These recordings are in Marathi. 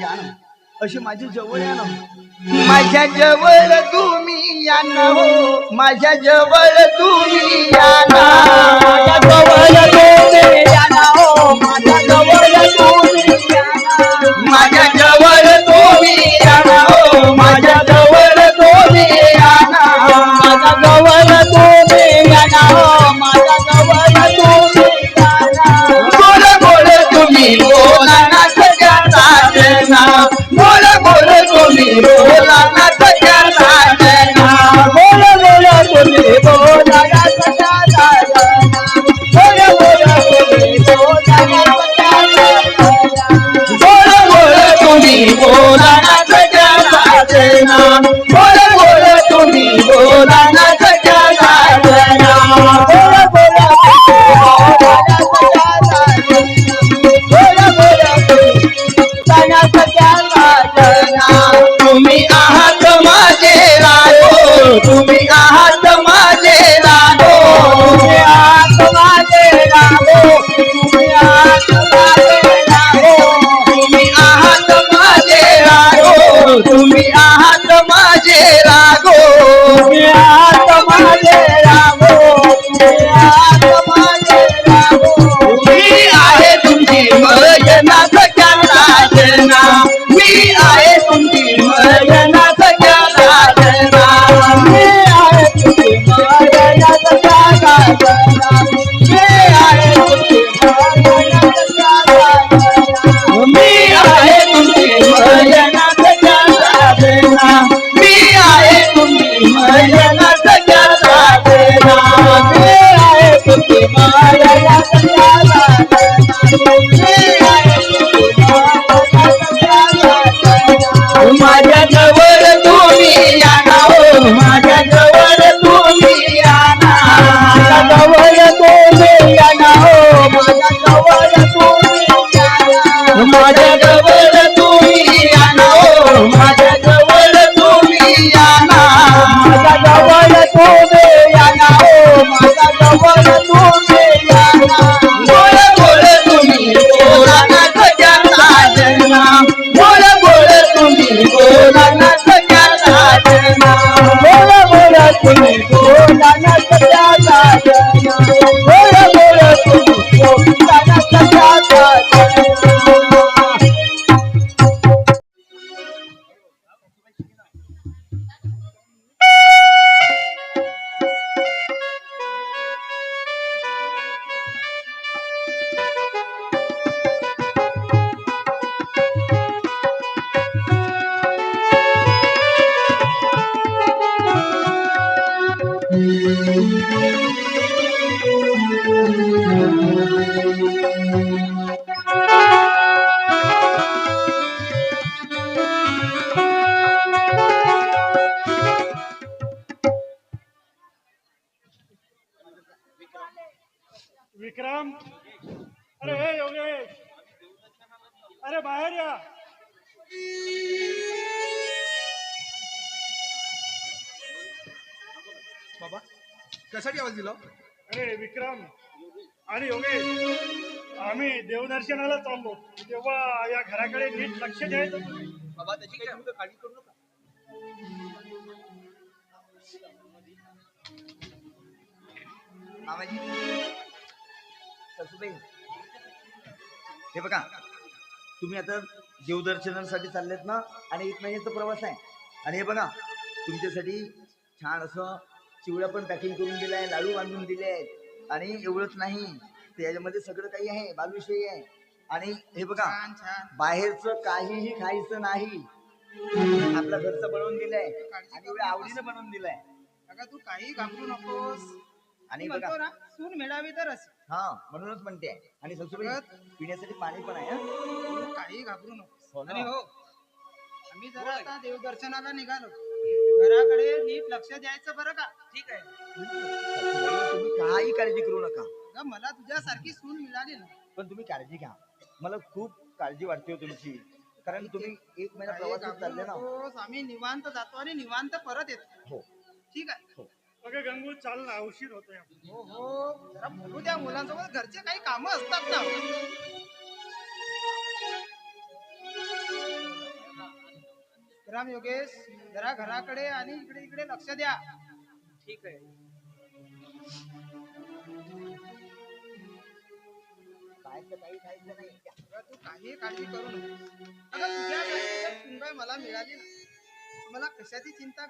या ना अशी माझी जवळ या ना माझ्या जवळ तुम्ही या ना हो माझ्या जवळ तुम्ही या ना माझ्या जवळ तुम्ही या ना हो माझ्या जवळ तुम्ही या ना माझ्या जवळ तुम्ही या ना हो माझ्या जवळ तुम्ही या ना माझ्या जवळ तुम्ही या ना हो माझ्या जवळ तुम्ही या ना बोल बोल तुम्ही बोला ना सगळ्या साजना बोल बोल तुम्ही बोला ना सगळ्या साजना बोल बोल तुम्ही बोला ना सगळ्या साजना बोल बोल तुम्ही बोला ना सगळ्या बोल बोल तुम्ही बोला ना सगळ्या साजना बोल बोल तुम्ही बोला ना सगळ्या साजना बोल बोल तुम्ही आहात माझे राधो तुम्ही आहात माझे राधो तुम्ही आहात माझे राधो तुम्ही आहात माझे राधो तुम्ही आहात माझे राधो तुम्ही आहात माझे राधो तुम्ही आहात माझे राधो तुम्ही आहात माझे राधो मी आहे तुमची मजना सगळ्या साजना मी आहे तुमची मजना सगळ्या साजना मी आहे तुमची मजना सगळ्या साजना मी आहे तुमची मजना सगळ्या साजना मी आहे तुमची मजना सगळ्या साजना मी आहे तुमची मजना सगळ्या साजना मी आहे तुमची मजना सगळ्या माझ्या जवळ तुम्ही या ना हो माझ्या जवळ तुम्ही या ना माझ्या जवळ तुम्ही या ना हो माझ्या जवळ तुम्ही या ना माझ्या जवळ तुम्ही या ना हो माझ्या जवळ तुम्ही या ना माझ्या जवळ तुम्ही या ना हो माझ्या जवळ तुम्ही या ना बोल बोल तुम्ही बोला ना सगळ्या साजना बोल बोल तुम्ही बोला ना सगळ्या साजना बोल बोल तुम्ही बोला ना सगळ्या साजना बोल बोल तुम्ही बोला ना सगळ्या साजना विक्रम अरे हे योगेश अरे बाहेर या बाबा कशासाठी आवाज दिला अरे विक्रम आणि योगेश आम्ही देवदर्शनाला चाललो तेव्हा या घराकडे नीट लक्ष द्यायचं तुम्ही बाबा त्याची काही तुम्ही काळजी करू नका मामाजी सासूबाई हे बघा तुम्ही आता देवदर्शनासाठी चाललेत ना आणि 1 महिन्याचा प्रवास आहे आणि हे बघा तुमच्यासाठी छान असं चिवडा पण पॅकिंग करून दिलाय लाडू बांधून दिले आहेत आणि एवढंच नाही त्याच्यामध्ये सगळं काही आहे बालुशाही आहे आणि हे बघा बाहेरचं काहीही खायचं नाही आपल्या घरचं बनवून दिलंय आणि एवढ्या आवडीनं बनवून दिलंय अगं तू काही घाबरू नकोस आणि म्हणतो बघा ना सून मिळावी तरच हा म्हणूनच म्हणते आणि सासूबाई पिण्यासाठी पाणी पण आहे तू काही घाबरू नकोस हो ना. आणि हो आम्ही जरा आता देवदर्शनाला निघालो घराकडे नीट लक्ष द्यायचं बरं का ठीक आहे सासूबाई, तुम्ही काही काळजी करू नका अगं, मला तुझ्यासारखी सून मिळाली ना पण तुम्ही काळजी घ्या मला खूप काळजी वाटते हो तुमची कारण तुम्ही 1 महिना काही प्रवासात चालले ना नकोस, आम्ही निवांत जातो आणि निवांत परत येतो हो ठीक आहे हो अगं गंगू चाल ना उशीर होतोय हो हो जरा बोलू द्या मुलांसोबत घरचे काही कामं असतात ना विक्राम योगेश जरा घराकडे आणि इकडे इकडे लक्ष द्या. ठीक आहे. अगं, तू काही काळजी करू नको. अगं तुझ्यासाठी जर सुनबाई मला मिळाली ना, मला कशाची चिंता.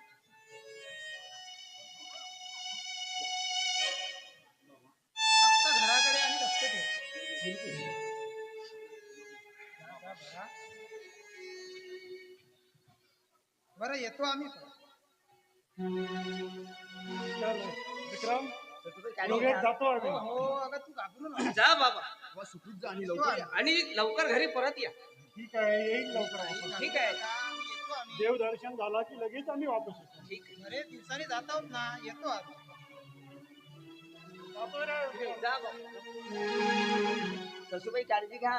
फक्त घराकडे आणि लक्ष ठेव. जा. बरं येतो आम्ही. चल विक्रम योगेश जातो आम्ही. हो अगं तू घाबरू नको. जा बाबा वा, सुखरूप जा आणि येतो लवकर आम्ही. या. आणि लवकर घरी परत या. ठीक आहे येईल लवकर वापस. ठीक आहे. आम्ही येतो आम्ही. देवदर्शन झाला की लगेच आम्ही वापस येतो. ठीक आहे. बरेच दिवसांनी जात आहोत ना, येतो आम्ही. जातो रे. जा बाबा. सासूबाई काळजी घ्या.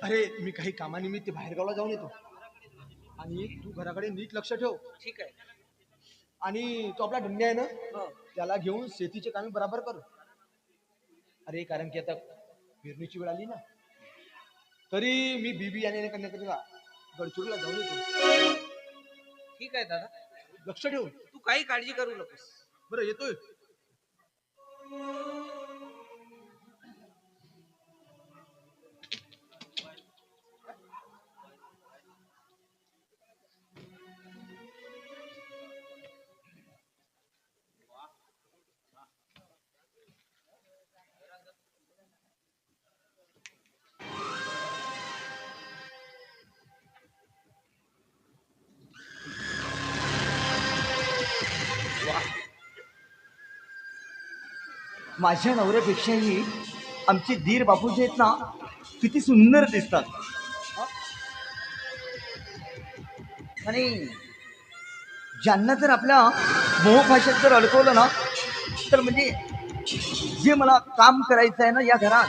अरे मी काही कामानिमित्त बाहेरगावला जाऊन येतो आणि तू घराकडे नीट लक्ष ठेव. ठीक आहे. आणि तो आपला डंग्या आहे ना, हो. त्याला घेऊन शेतीचे कामे बराबर कर. अरे कारण की आता पेरणीची वेळ आली ना, तरी मी बीबी आणि कन्याकरीला गडचिरोलीला जाऊन येतो. ठीक आहे दादा. लक्ष ठेव. तू काही काळजी करू नकोस. बरं येतोय. माझ्या नवऱ्यापेक्षाही आमचे धीर बापूजी आहेत ना, किती सुंदर दिसतात. आणि ज्यांना जर आपल्या मोहभाषेत जर अडकवलं ना, तर म्हणजे जे मला काम करायचं आहे ना या घरात,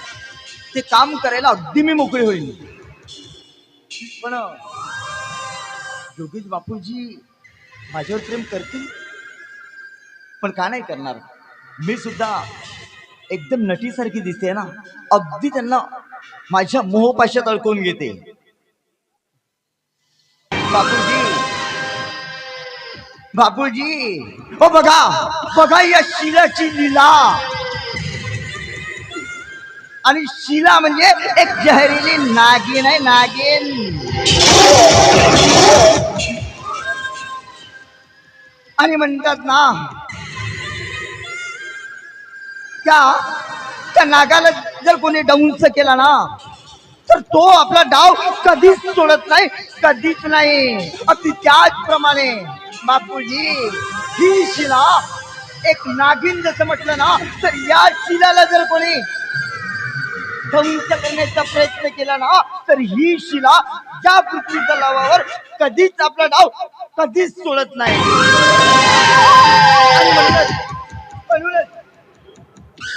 ते काम करायला अगदी मी मोकळी होईल. पण योगेश बापूजी माझ्यावर प्रेम करतील, पण का नाही करणार. मी सुद्धा एकदम नटीसारखी दिसते ना, अगदी त्यांना माझ्या मोहपाशात अडकवून घेते. बापूजी बापूजी ओ बघा बघा या शिलाची लीला. आणि शिला म्हणजे एक जहरीली नागिन आहे, नागिन. आणि म्हणतात ना, त्या नागाला जर कोणी डंस केला ना, तर तो आपला डाव कधीच सोडत नाही, कधीच नाही. अगदी त्याचप्रमाणे बापूजी ही शिला एक नागिन जसं म्हटलं ना, तर या शिलाला जर कोणी ध्वंस करण्याचा प्रयत्न केला ना, तर ही शिला या पृथ्वी तलावावर कधीच आपला डाव कधीच सोडत नाही. आणि म्हणूनच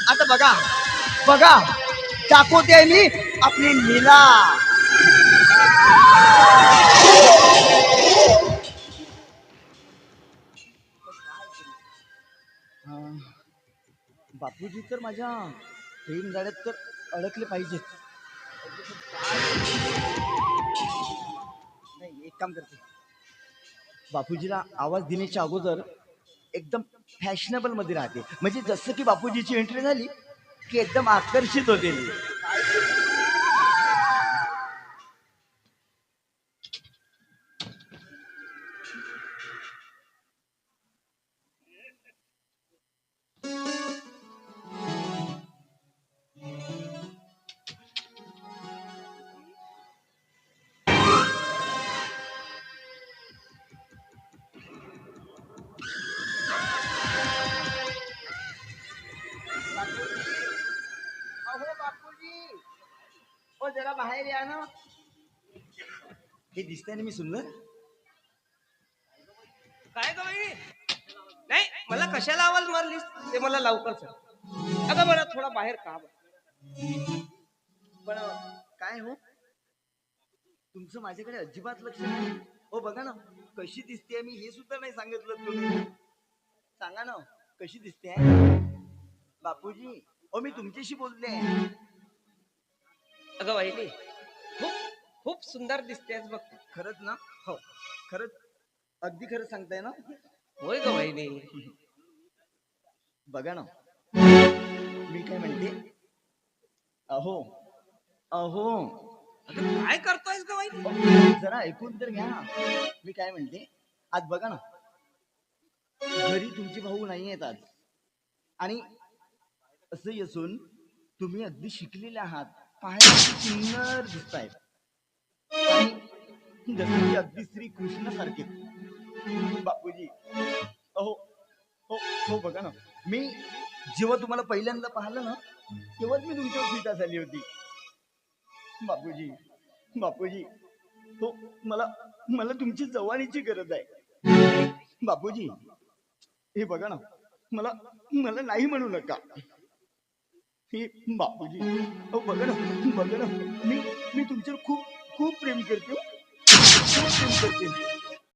आता बघा बघा दाखवते मी आपली लीला. बापूजी तर माझ्या ट्रेन गाड्यात तर अडकले पाहिजेत. नाही, एक काम करते, बापूजीला आवाज देण्याच्या अगोदर एकदम फॅशनेबल मध्ये राहते, म्हणजे जसं की बापूजीची एंट्री झाली की एकदम आकर्षित होते. अहो बापूजी, ओ जरा बाहेर या ना. हे दिसतंय ना मी सुंदर. काय ग वहिनी? नाही, मला कशाला आवाज मारलीस ते मला लवकर सांग. अगं मला थोडा बाहेर काम आहे. पण काय हो, तुमचं माझ्याकडे अजिबात लक्ष नाही. हो बघा ना कशी दिसते मी, हे सुद्धा नाही सांगितलं तुम्ही. सांगा ना कशी दिसते बापूजी. हो मी तुमच्याशी बोलते. अगं वहिनी खूप खूप सुंदर दिसतेस बघ तू. खरंच ना? हो, खरंच अगदी खरं सांगताय ना? होय ग वहिनी. बघा ना, मी काय म्हणते, अहो अहो अगं काय करतोयस ग वहिनी? जरा ऐकून तर घ्या. मी काय म्हणते, आज बघा ना, घरी तुमचे भाऊ नाही आहेत आज. आणि असंही असून तुम्ही अगदी शिकलेले आहात, पाहायला सुंदर दिसतायत आणि जसं की अगदी श्री कृष्णासारखे. बापूजी, अहो हो हो बघा ना, मी जेव्हा तुम्हाला पहिल्यांदा पाहिलं ना, तेव्हाच मी तुमच्यावर फिदा झाली होती. बापूजी, बापूजी, हो, मला मला तुमची जवानीची गरज आहे. बापूजी, हे बघा ना, मला मला नाही म्हणू नका. हे बापूजी, हो बघा ना, बघा ना, मी मी तुमच्यावर खूप खूप प्रेम करते हो. खूप प्रेम करते.